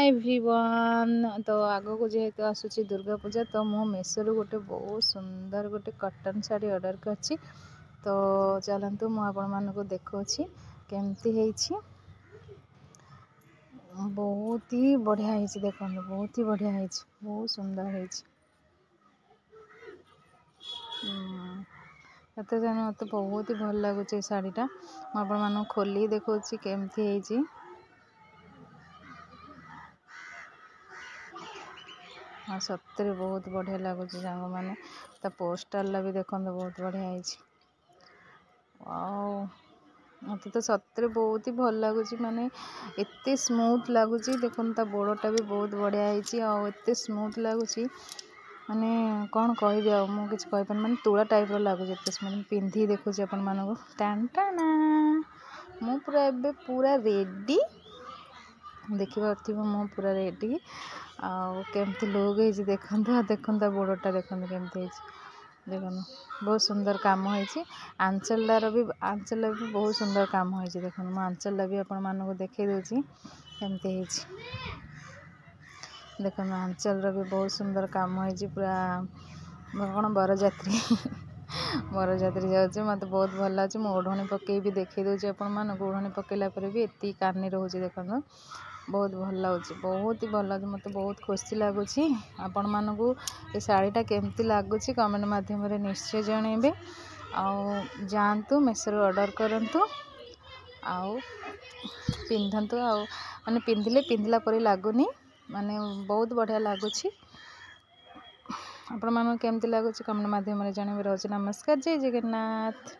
Hi everyone. तो आगो को जेहेतु आसूची दुर्गा पूजा तो मो मेसो रु गोटे बहुत सुंदर गोटे कॉटन साड़ी ऑर्डर करछि। तो चलतु मु आपण मानको देखौछि केमती हेछि। बहुत ही बढ़िया हेछि, देखंतु बहुत ही बढ़िया हेछि, बहुत सुंदर हेछि। एते जाने मते बहुत ही भल लागुछि साड़ीटा। मु आपण मानको खोली देखौछि केमती हेछि। हाँ सत्य बहुत बढ़िया लगुच सांग मैंने पोस्टर भी देखते बहुत बढ़िया है। मत तो सत्य बहुत ही भल लगुच माने एते स्मूथ लगुच। देखो बोर्डटा भी बहुत बढ़िया है, एते स्मूथ लगुच माने कौन कह मुझे माने तुला टाइप लगुच एते स्मूथ। पिंधि देखुची अपन मानक टाना मु पूरा एबे पूरा रेडी देखिए मु पूरा रेडी केमती लोग है देखता देखता बोर्डटा देखते केमती देखो बहुत सुंदर काम होती। आंचल भी बहुत सुंदर काम होती। देखो मु आंचल भी आपण मानक देखे दूसरी केमती देखो आंचल भी बहुत सुंदर काम होती। पूरा कौन बरजात्री बरजात्री जाऊँ मत बहुत भल लगे। मुझे ओढ़णी पकई भी देखे दूसरी आपण मानक ओढ़णी पकईला भी एति कानी रोचे देखो बहुत भल लगे, बहुत ही भल लगे। मत बहुत खुशी लगुच। आपण मानक ये शाड़ीटा केमती लगुच कमेंट माध्यम निश्चय जनइबे। जातु मेसो ऑर्डर करंतु आउ पिंधंतु माने पिंधिले पिंधिला परी लगुनी माने बहुत बढ़िया लगुच। आपण मानक केमती लगुच कमेंट माध्यम जनइबे। रोज नमस्कार, जय जगन्नाथ।